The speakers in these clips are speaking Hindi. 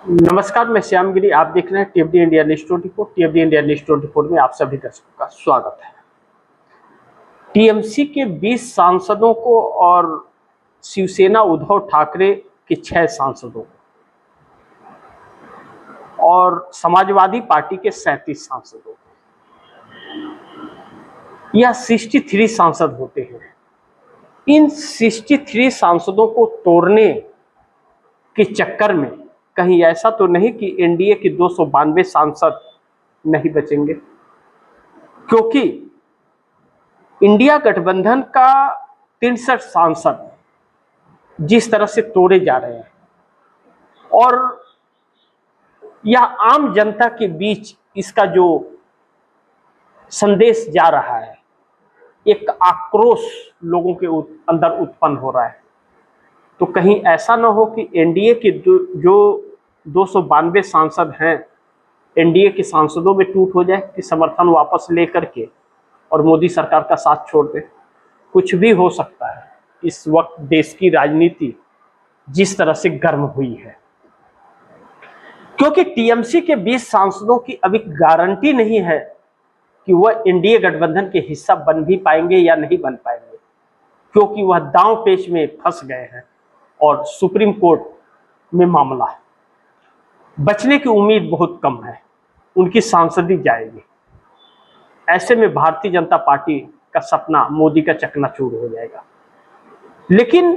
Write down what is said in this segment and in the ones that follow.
नमस्कार, मैं श्यामगिरी। आप देख रहे हैं टीएफडी इंडिया न्यूज 24। टीएफडी इंडिया न्यूज 24 में आप सभी दर्शकों का स्वागत है। टीएमसी के 20 सांसदों को और शिवसेना उद्धव ठाकरे के 6 सांसदों को और समाजवादी पार्टी के 37 सांसदों को, यह 63 सांसद होते हैं। इन 63 सांसदों को तोड़ने के चक्कर में कहीं ऐसा तो नहीं कि एनडीए के 292 सांसद नहीं बचेंगे, क्योंकि इंडिया गठबंधन का 63 सांसद जिस तरह से तोड़े जा रहे हैं और यह आम जनता के बीच इसका जो संदेश जा रहा है, एक आक्रोश लोगों के अंदर उत्पन्न हो रहा है। तो कहीं ऐसा ना हो कि एनडीए के जो 292 सांसद हैं, एनडीए के सांसदों में टूट हो जाए कि समर्थन वापस लेकर के और मोदी सरकार का साथ छोड़ दे। कुछ भी हो सकता है। इस वक्त देश की राजनीति जिस तरह से गर्म हुई है, क्योंकि टीएमसी के 20 सांसदों की अभी गारंटी नहीं है कि वह एनडीए गठबंधन के हिस्सा बन भी पाएंगे या नहीं बन पाएंगे, क्योंकि वह दांव पेच में फंस गए हैं और सुप्रीम कोर्ट में मामला है। बचने की उम्मीद बहुत कम है, उनकी सांसदी जाएगी। ऐसे में भारतीय जनता पार्टी का सपना मोदी का चकनाचूर हो जाएगा। लेकिन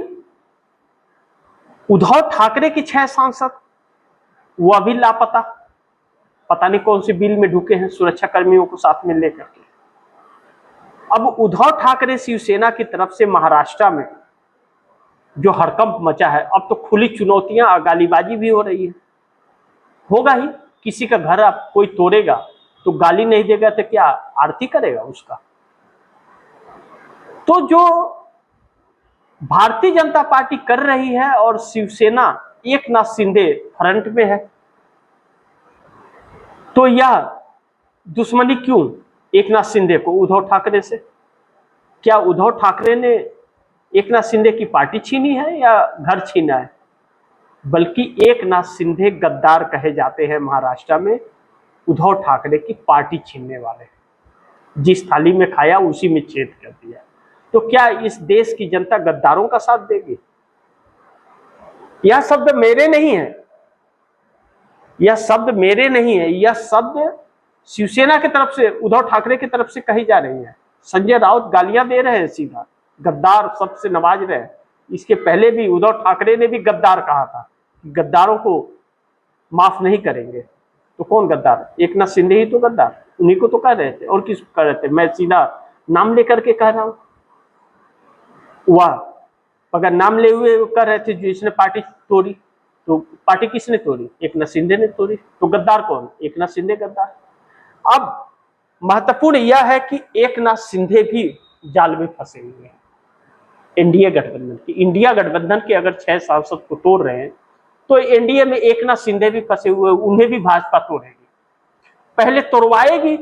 उद्धव ठाकरे के 6 सांसद वो अभी लापता, पता नहीं कौन सी बिल में ढुके हैं, सुरक्षा कर्मियों को साथ में लेकर के। अब उद्धव ठाकरे शिवसेना की तरफ से महाराष्ट्र में जो हड़कंप मचा है, अब तो खुली चुनौतियां, गालीबाजी भी हो रही है। होगा ही, किसी का घर आप कोई तोड़ेगा तो गाली नहीं देगा तो क्या आरती करेगा उसका। तो जो भारतीय जनता पार्टी कर रही है और शिवसेना एकनाथ शिंदे फ्रंट में है, तो यह दुश्मनी क्यों एकनाथ शिंदे को उद्धव ठाकरे से? क्या उद्धव ठाकरे ने एकनाथ शिंदे की पार्टी छीनी है या घर छीना है? बल्कि एकनाथ शिंदे गद्दार कहे जाते हैं महाराष्ट्र में, उद्धव ठाकरे की पार्टी छीनने वाले। जिस थाली में खाया उसी में छेद कर दिया। तो क्या इस देश की जनता गद्दारों का साथ देगी? यह शब्द मेरे नहीं है, यह शब्द मेरे नहीं है, यह शब्द शिवसेना की तरफ से, उद्धव ठाकरे की तरफ से कही जा रही है। संजय राउत गालियां दे रहे हैं, सीधा गद्दार शब्द से नवाज रहे हैं। इसके पहले भी उद्धव ठाकरे ने भी गद्दार कहा था, गद्दारों को माफ नहीं करेंगे। तो कौन गद्दार? एकनाथ शिंदे ही तो गद्दार, उन्हीं को तो कह रहे थे। और किस कह रहे थे? मैं सीधा नाम लेकर के कह रहा हूं। वह अगर नाम ले हुए कह रहे थे जिसने पार्टी तोड़ी, तो पार्टी किसने तोड़ी? एकनाथ शिंदे ने तोड़ी। तो गद्दार कौन? एकनाथ शिंदे गद्दार। अब महत्वपूर्ण यह है कि एकनाथ शिंदे भी जाल में फंसे हुए हैं एनडीए गठबंधन की। इंडिया गठबंधन के अगर 6 सांसद को तोड़ रहे हैं तो एनडीए में एकनाथ शिंदे भी फंसे हुए, उन्हें भी भाजपा तोड़ेगी। पहले तोड़वाएगी,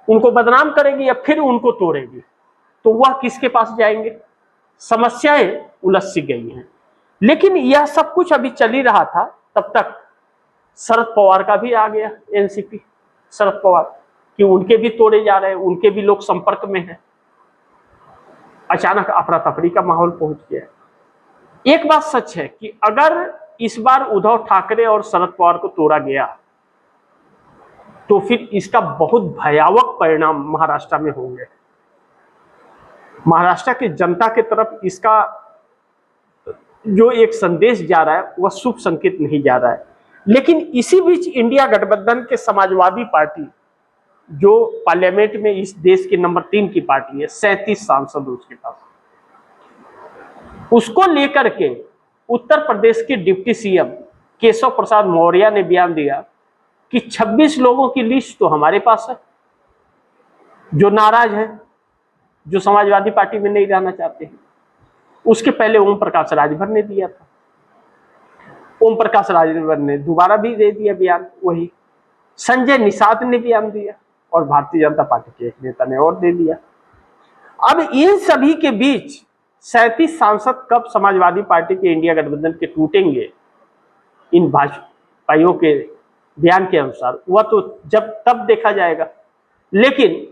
उनको बदनाम करेगी, या फिर उनको तोड़ेगी। तो वह किसके पास जाएंगे? समस्याएं उलझ सी गई हैं। लेकिन यह सब कुछ अभी चल ही रहा था, तब तक शरद पवार का भी आ गया, एनसीपी शरद पवार, कि उनके भी तोड़े जा रहे हैं, उनके भी लोग संपर्क में हैं। अचानक अफरा तफरी का माहौल पहुंच गया। एक बात सच है कि अगर इस बार उद्धव ठाकरे और शरद पवार को तोड़ा गया तो फिर इसका बहुत भयावह परिणाम महाराष्ट्र में होंगे। महाराष्ट्र की जनता की तरफ इसका जो एक संदेश जा रहा है वह शुभ संकेत नहीं जा रहा है। लेकिन इसी बीच इंडिया गठबंधन के समाजवादी पार्टी, जो पार्लियामेंट में इस देश की नंबर 3 की पार्टी है, 37 सांसद उसके पास, उसको लेकर के उत्तर प्रदेश के डिप्टी सीएम केशव प्रसाद मौर्य ने बयान दिया कि 26 लोगों की लिस्ट तो हमारे पास है जो नाराज हैं, जो समाजवादी पार्टी में नहीं रहना चाहते हैं। उसके पहले ओम प्रकाश राजभर ने दिया था, ओम प्रकाश राजभर ने दोबारा भी दे दिया बयान, वही संजय निषाद ने बयान दिया, और भारतीय जनता पार्टी के एक नेता ने और दे दिया। अब इन सभी के बीच 37 सांसद कब समाजवादी पार्टी के इंडिया गठबंधन के टूटेंगे, इन भाजपाइयों के बयान के अनुसार, वह तो जब तब देखा जाएगा। लेकिन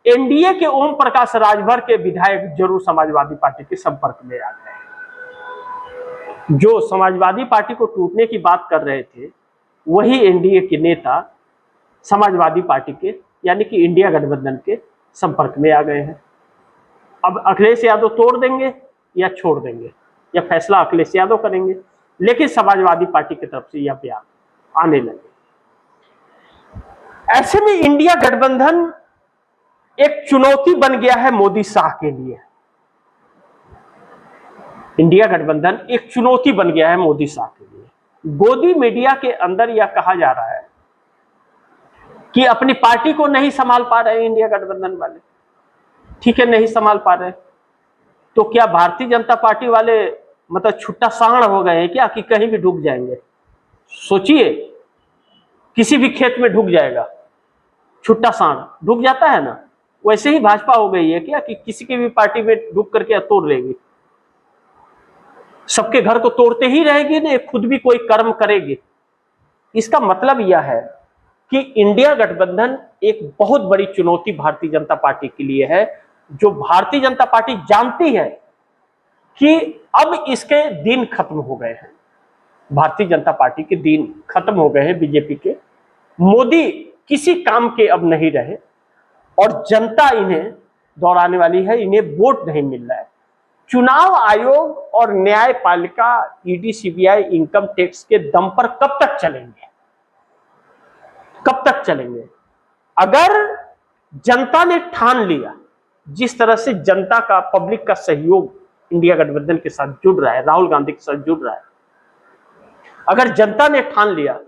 एनडीए के ओम प्रकाश राजभर के विधायक जरूर समाजवादी पार्टी के संपर्क में आ गए। जो समाजवादी पार्टी को टूटने की बात कर रहे थे, वही एनडीए के नेता समाजवादी पार्टी के यानी कि इंडिया गठबंधन के संपर्क में आ गए हैं। अब अखिलेश यादव तोड़ देंगे या छोड़ देंगे, या फैसला अखिलेश यादव करेंगे, लेकिन समाजवादी पार्टी की तरफ से यह बयान आने लगे। ऐसे में इंडिया गठबंधन एक चुनौती बन गया है मोदी शाह के लिए। इंडिया गठबंधन एक चुनौती बन गया है मोदी शाह के लिए। गोदी मीडिया के अंदर यह कहा जा रहा है कि अपनी पार्टी को नहीं संभाल पा रहे इंडिया गठबंधन वाले। ठीक है, नहीं संभाल पा रहे, तो क्या भारतीय जनता पार्टी वाले मतलब छुट्टा सांड हो गए हैं क्या कि कहीं भी ढुक जाएंगे? सोचिए, किसी भी खेत में ढुक जाएगा, छुट्टा सांड ढुक जाता है ना, वैसे ही भाजपा हो गई है क्या कि किसी की भी पार्टी में ढुक करके तोड़ लेगी, सबके घर को तोड़ते ही रहेगी ना, खुद भी कोई कर्म करेगी। इसका मतलब यह है कि इंडिया गठबंधन एक बहुत बड़ी चुनौती भारतीय जनता पार्टी के लिए है, जो भारतीय जनता पार्टी जानती है कि अब इसके दिन खत्म हो गए हैं। भारतीय जनता पार्टी के दिन खत्म हो गए हैं, बीजेपी के। मोदी किसी काम के अब नहीं रहे और जनता इन्हें दौड़ाने वाली है, इन्हें वोट नहीं मिल रहा है। चुनाव आयोग और न्यायपालिका, ईडी, सीबीआई, इनकम टैक्स के दम पर कब तक चलेंगे? कब तक चलेंगे? अगर जनता ने ठान लिया, जिस तरह से जनता का, पब्लिक का सहयोग इंडिया गठबंधन के साथ जुड़ रहा है, राहुल गांधी के साथ जुड़ रहा है, अगर जनता ने ठान लिया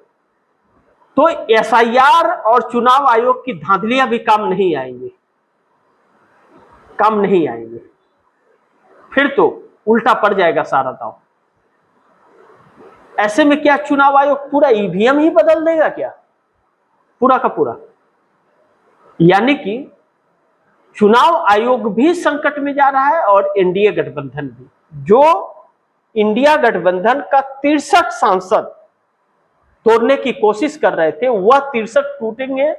तो एसआईआर और चुनाव आयोग की धांधलियां भी काम नहीं आएंगी, काम नहीं आएंगे। फिर तो उल्टा पड़ जाएगा सारा दांव। ऐसे में क्या चुनाव आयोग पूरा ईवीएम ही बदल देगा क्या, पूरा का पूरा? यानी कि चुनाव आयोग भी संकट में जा रहा है और एनडीए गठबंधन भी। जो इंडिया गठबंधन का 63 सांसद तोड़ने की कोशिश कर रहे थे, वह 63 टूटेंगे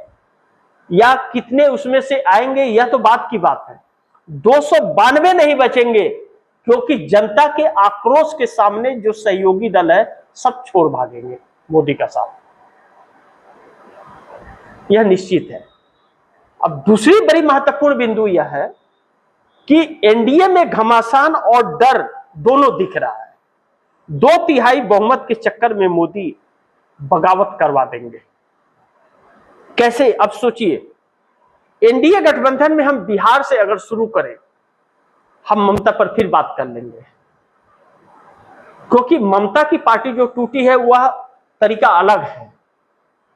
या कितने उसमें से आएंगे, यह तो बात की बात है। 292 नहीं बचेंगे, क्योंकि जनता के आक्रोश के सामने जो सहयोगी दल है सब छोड़ भागेंगे मोदी का साथ, यह निश्चित है। अब दूसरी बड़ी महत्वपूर्ण बिंदु यह है कि एनडीए में घमासान और डर दोनों दिख रहा है। 2/3 बहुमत के चक्कर में मोदी बगावत करवा देंगे। कैसे? अब सोचिए, एनडीए गठबंधन में हम बिहार से अगर शुरू करें, हम ममता पर फिर बात कर लेंगे, क्योंकि ममता की पार्टी जो टूटी है वह तरीका अलग है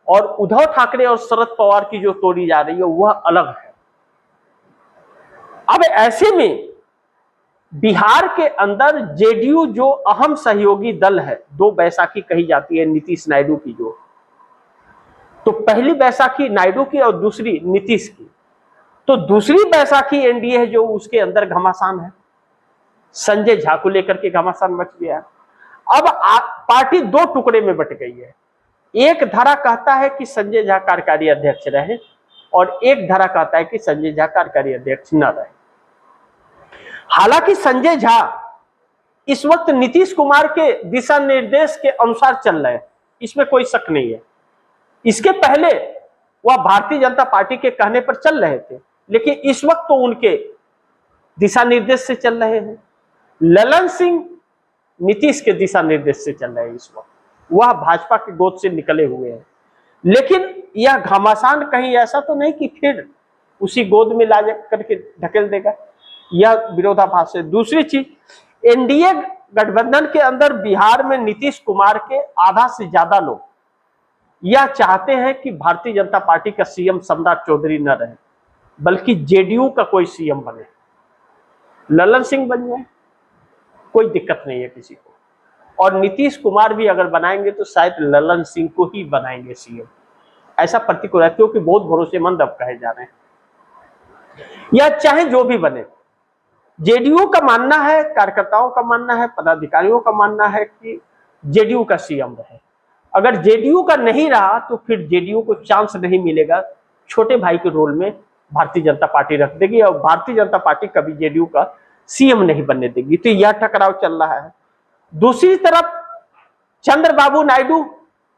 और उद्धव ठाकरे और शरद पवार की जो तोड़ी जा रही है वह अलग है। अब ऐसे में बिहार के अंदर जेडीयू जो अहम सहयोगी दल है, 2 बैसाखी कही जाती है नीतीश नायडू की, जो तो पहली बैसाखी नायडू की और दूसरी नीतीश की, तो दूसरी बैसाखी एनडीए है जो उसके अंदर घमासान है। संजय झा को लेकर के घमासान मच गया। अब पार्टी 2 टुकड़े में बट गई है। एक धारा कहता है कि संजय झा कार्यकारी अध्यक्ष रहे और एक धारा कहता है कि संजय झा कार्यकारी अध्यक्ष न रहे। हालांकि संजय झा इस वक्त नीतीश कुमार के दिशा निर्देश के अनुसार चल रहे हैं, इसमें कोई शक नहीं है। इसके पहले वह भारतीय जनता पार्टी के कहने पर चल रहे थे, लेकिन इस वक्त तो उनके दिशा निर्देश से चल रहे हैं। ललन सिंह नीतीश के दिशा निर्देश से चल रहे हैं इस वक्त, वह भाजपा की गोद से निकले हुए हैं। लेकिन यह घमासान कहीं ऐसा तो नहीं कि फिर उसी गोद में ला करके ढकेल देगा, यह विरोधाभास है। दूसरी चीज, एनडीए गठबंधन के अंदर बिहार में नीतीश कुमार के आधा से ज्यादा लोग यह चाहते हैं कि भारतीय जनता पार्टी का सीएम सम्राट चौधरी न रहे, बल्कि जेडीयू का कोई सीएम बने, ललन सिंह बन जाए, कोई दिक्कत नहीं है किसी को। और नीतीश कुमार भी अगर बनाएंगे तो शायद ललन सिंह को ही बनाएंगे सीएम, ऐसा प्रतीक हो रहा है, क्योंकि बहुत भरोसेमंद अब कहे जा रहे हैं। या चाहे जो भी बने, जेडीयू का मानना है, कार्यकर्ताओं का मानना है, पदाधिकारियों का मानना है कि जेडीयू का सीएम रहे। अगर जेडीयू का नहीं रहा तो फिर जेडीयू को चांस नहीं मिलेगा, छोटे भाई के रोल में भारतीय जनता पार्टी रख देगी और भारतीय जनता पार्टी कभी जेडीयू का सीएम नहीं बनने देगी। तो यह टकराव चल रहा है। दूसरी तरफ चंद्रबाबू नायडू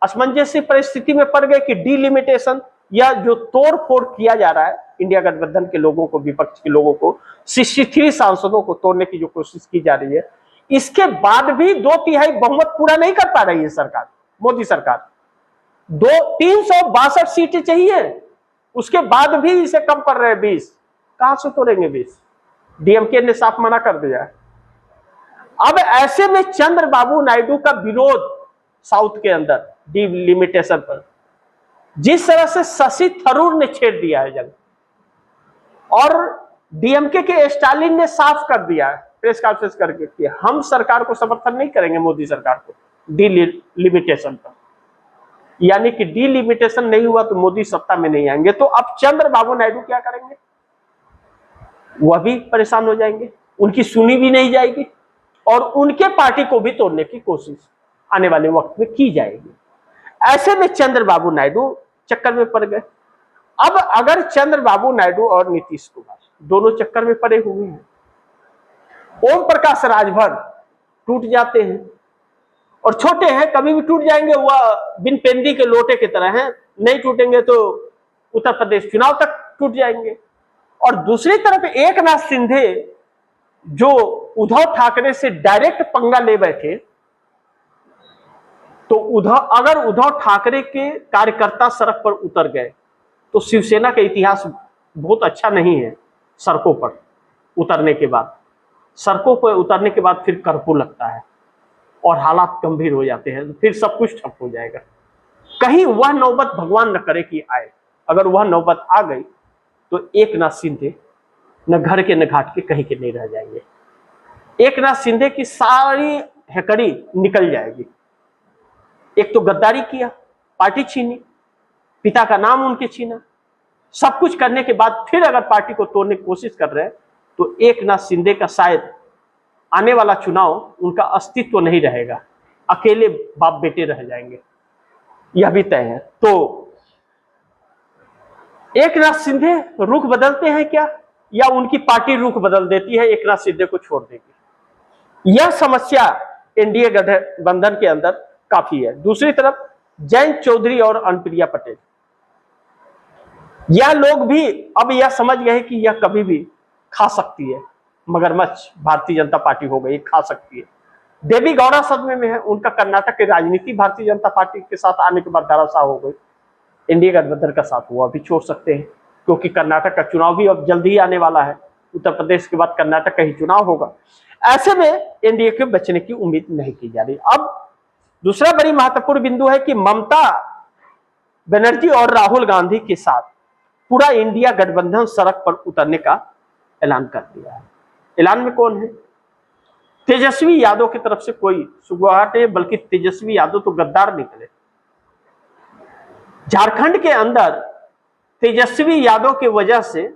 असमंजस परिस्थिति में पड़ गए कि डिलिमिटेशन या जो तोड़ फोड़ किया जा रहा है इंडिया गठबंधन के लोगों को, विपक्ष के लोगों को, 63 सांसदों को तोड़ने की जो कोशिश की जा रही है, इसके बाद भी 2/3 बहुमत पूरा नहीं कर पा रही है सरकार, मोदी सरकार। 362 सीटें चाहिए, उसके बाद भी इसे कम कर रहे हैं 20। कहां से तोड़ेंगे 20? डीएमके ने साफ मना कर दिया। अब ऐसे में चंद्रबाबू नायडू का विरोध साउथ के अंदर डिलिमिटेशन पर जिस तरह से शशि थरूर ने छेड़ दिया है जंग, और डीएमके के स्टालिन ने साफ कर दिया है प्रेस कॉन्फ्रेंस करके कि हम सरकार को समर्थन नहीं करेंगे, मोदी सरकार को डिलिमिटेशन पर। यानी कि डिलिमिटेशन नहीं हुआ तो मोदी सत्ता में नहीं आएंगे। तो अब चंद्रबाबू नायडू क्या करेंगे? वह भी परेशान हो जाएंगे, उनकी सुनी भी नहीं जाएगी और उनके पार्टी को भी तोड़ने की कोशिश आने वाले वक्त में की जाएगी। ऐसे में चंद्रबाबू नायडू चक्कर में पड़ गए। अब अगर चंद्रबाबू नायडू और नीतीश कुमार दोनों चक्कर में पड़े हुए हैं, ओम प्रकाश राजभर टूट जाते हैं और छोटे हैं, कभी भी टूट जाएंगे, वह बिन पेंदी के लोटे की तरह हैं, नहीं टूटेंगे तो उत्तर प्रदेश चुनाव तक टूट जाएंगे। और दूसरी तरफ एकनाथ शिंदे जो उद्धव ठाकरे से डायरेक्ट पंगा ले बैठे, तो अगर उद्धव ठाकरे के कार्यकर्ता सड़क पर उतर गए तो शिवसेना का इतिहास बहुत अच्छा नहीं है। सड़कों पर उतरने के बाद फिर कर्फ्यू लगता है और हालात गंभीर हो जाते हैं, फिर सब कुछ ठप हो जाएगा। कहीं वह नौबत भगवान न करे कि आए। अगर वह नौबत आ गई तो एकनाथ शिंदे न घर के न घाट के कहीं के नहीं रह जाएंगे। एकनाथ शिंदे की सारी हैकड़ी निकल जाएगी। एक तो गद्दारी किया, पार्टी छीनी, पिता का नाम उनके छीना, सब कुछ करने के बाद फिर अगर पार्टी को तोड़ने की कोशिश कर रहे हैं तो एकनाथ शिंदे का शायद आने वाला चुनाव उनका अस्तित्व नहीं रहेगा, अकेले बाप बेटे रह जाएंगे, यह भी तय है। तो एकनाथ शिंदे रुख बदलते हैं क्या, या उनकी पार्टी रुख बदल देती है, एकनाथ शिंदे को छोड़ देगी? यह समस्या एनडीए गठबंधन के अंदर काफी है। दूसरी तरफ जयंत चौधरी और अनुप्रिया पटेल, यह लोग भी अब यह समझ गए कि यह कभी भी खा सकती है, मगरमच्छ भारतीय जनता पार्टी हो गई, खा सकती है। देवी गौड़ा सदमे में है, उनका कर्नाटक की राजनीति भारतीय जनता पार्टी के साथ आने के बाद धराशायी हो गई, एनडीए गठबंधन का साथ हुआ भी छोड़ सकते हैं, क्योंकि कर्नाटक का चुनाव भी अब जल्दी ही आने वाला है। उत्तर प्रदेश के बाद कर्नाटक का ही चुनाव होगा। ऐसे में एनडीए के बचने की उम्मीद नहीं की जा रही। अब दूसरा बड़ी महत्वपूर्ण बिंदु है कि ममता बनर्जी और राहुल गांधी के साथ पूरा इंडिया गठबंधन सड़क पर उतरने का ऐलान कर दिया है। ऐलान में कौन है? तेजस्वी यादव की तरफ से कोई सुगवाहट है, बल्कि तेजस्वी यादव तो गद्दार निकले। झारखंड के अंदर तेजस्वी यादव की वजह से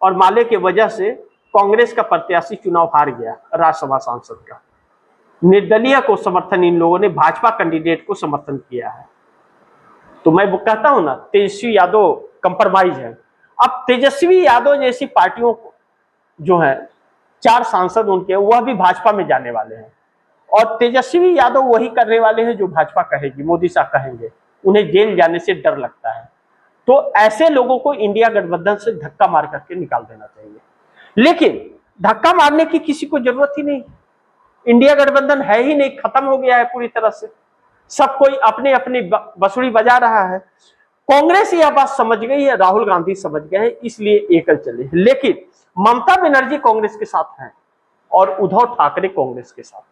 और माले की वजह से कांग्रेस का प्रत्याशी चुनाव हार गया, राज्यसभा सांसद का। निर्दलीय को समर्थन इन लोगों ने भाजपा कैंडिडेट को समर्थन किया है। तो मैं वो कहता हूं ना, तेजस्वी यादव कंप्रोमाइज है। अब तेजस्वी यादव जैसी पार्टियों को जो है 4 सांसद उनके, वह भी भाजपा में जाने वाले हैं और तेजस्वी यादव वही करने वाले हैं जो भाजपा कहेगी, मोदी शाह कहेंगे। उन्हें जेल जाने से डर लगता है। तो ऐसे लोगों को इंडिया गठबंधन से धक्का मार करके निकाल देना चाहिए। लेकिन धक्का मारने की किसी को जरूरत ही नहीं, इंडिया गठबंधन है ही नहीं, खत्म हो गया है पूरी तरह से। सब कोई अपनी अपनी बंसुरी बजा रहा है। कांग्रेस यह बात समझ गई है, राहुल गांधी समझ गए हैं, इसलिए एकल चले। लेकिन ममता बनर्जी कांग्रेस के साथ हैं और उद्धव ठाकरे कांग्रेस के साथ,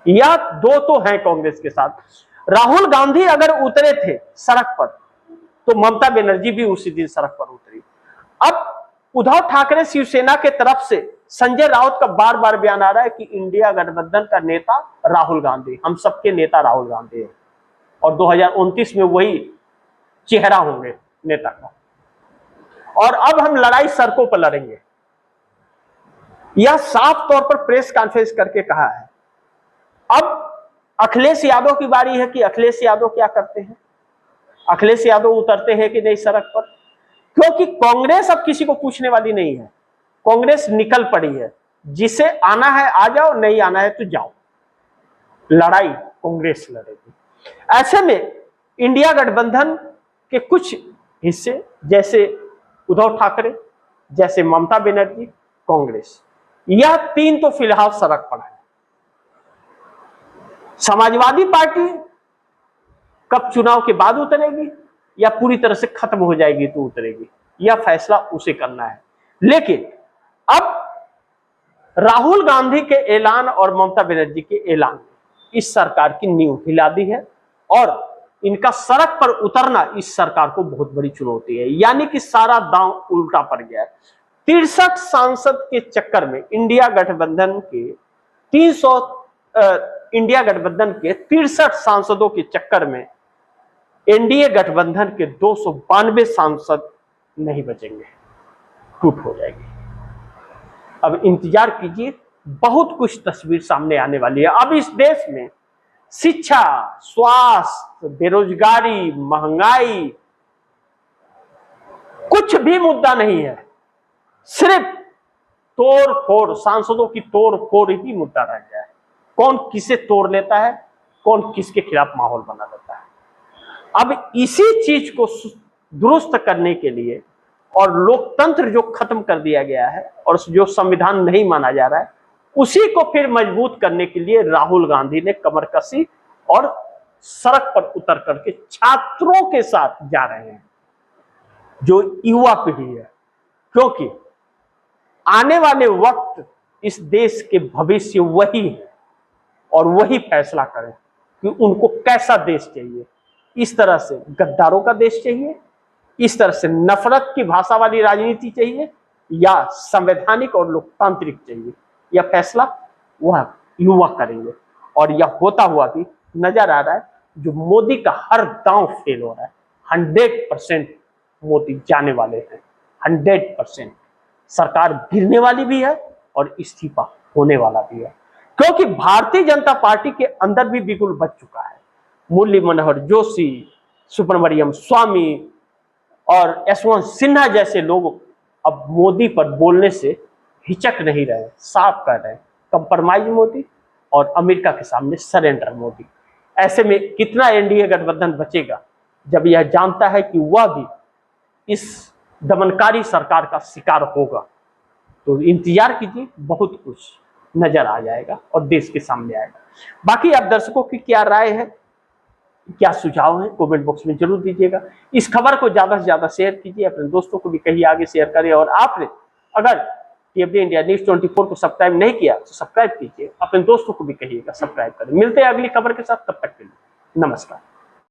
या दो तो हैं कांग्रेस के साथ। राहुल गांधी अगर उतरे थे सड़क पर तो ममता बनर्जी भी उसी दिन सड़क पर उतरी। अब उद्धव ठाकरे शिवसेना के तरफ से संजय राउत का बार बार बयान आ रहा है कि इंडिया गठबंधन का नेता राहुल गांधी, हम सबके नेता राहुल गांधी है और 2029 में वही चेहरा होंगे नेता का, और अब हम लड़ाई सड़कों पर लड़ेंगे। यह साफ तौर पर प्रेस कॉन्फ्रेंस करके कहा है। अब अखिलेश यादव की बारी है कि अखिलेश यादव क्या करते हैं। अखिलेश यादव उतरते हैं कि नहीं सड़क पर, क्योंकि कांग्रेस अब किसी को पूछने वाली नहीं है। कांग्रेस निकल पड़ी है, जिसे आना है आ जाओ, नहीं आना है तो जाओ। लड़ाई कांग्रेस लड़ेगी। ऐसे में इंडिया गठबंधन के कुछ हिस्से, जैसे उद्धव ठाकरे, जैसे ममता बनर्जी, कांग्रेस, यह तीन तो फिलहाल सड़क पर है। समाजवादी पार्टी कब चुनाव के बाद उतरेगी या पूरी तरह से खत्म हो जाएगी तो उतरेगी, यह फैसला उसे करना है। लेकिन अब राहुल गांधी के ऐलान और ममता बनर्जी के ऐलान इस सरकार की नींव हिला दी है और इनका सड़क पर उतरना इस सरकार को बहुत बड़ी चुनौती है। यानी कि सारा दांव उल्टा पड़ गया है। 63 सांसद के चक्कर में इंडिया गठबंधन के 63 सांसदों के चक्कर में एनडीए गठबंधन के 292 सांसद नहीं बचेंगे, टूट हो जाएगी। अब इंतजार कीजिए, बहुत कुछ तस्वीर सामने आने वाली है। अब इस देश में शिक्षा, स्वास्थ्य, बेरोजगारी, महंगाई, कुछ भी मुद्दा नहीं है। सिर्फ तोड़ फोड़, सांसदों की तोड़ फोड़ ही मुद्दा रह गया है। कौन किसे तोड़ लेता है, कौन किसके खिलाफ माहौल बना लेता है। अब इसी चीज को दुरुस्त करने के लिए और लोकतंत्र जो खत्म कर दिया गया है और जो संविधान नहीं माना जा रहा है, उसी को फिर मजबूत करने के लिए राहुल गांधी ने कमर कसी और सड़क पर उतर करके छात्रों के साथ जा रहे हैं, जो युवा पीढ़ी है। क्योंकि आने वाले वक्त इस देश के भविष्य वही है और वही फैसला करें कि उनको कैसा देश चाहिए। इस तरह से गद्दारों का देश चाहिए, इस तरह से नफरत की भाषा वाली राजनीति चाहिए, या संवैधानिक और लोकतांत्रिक चाहिए। यह फैसला वह युवा करेंगे और यह होता हुआ भी नजर आ रहा है। जो मोदी का हर दांव फेल हो रहा है। 100% मोदी जाने वाले हैं, 100%। सरकार गिरने वाली भी है और इस्तीफा होने वाला भी है, क्योंकि भारतीय जनता पार्टी के अंदर भी बिगुल बच चुका है। मुरली मनोहर जोशी, सुब्रमण्यम स्वामी और यशवंत सिन्हा जैसे लोग अब मोदी पर बोलने से हिचक नहीं रहे, साफ कर रहे हैं कंप्रोमाइज मोदी और अमेरिका के सामने सरेंडर मोदी। ऐसे में कितना एनडीए गठबंधन बचेगा जब यह जानता है कि वह भी इस दमनकारी सरकार का शिकार होगा। तो इंतजार कीजिए, बहुत कुछ नजर आ जाएगा और देश के सामने आएगा। बाकी आप दर्शकों की क्या राय है, क्या सुझाव है, कमेंट बॉक्स में जरूर दीजिएगा। इस खबर को ज्यादा से ज्यादा शेयर कीजिए, अपने दोस्तों को भी कहिए आगे शेयर करें। और आपने अगर टीएफडी इंडिया न्यूज़ 24 को सब्सक्राइब नहीं किया तो सब्सक्राइब कीजिए, अपने दोस्तों को भी कहिएगा सब्सक्राइब करें। मिलते हैं अगली खबर के साथ, तब तक के लिए नमस्कार।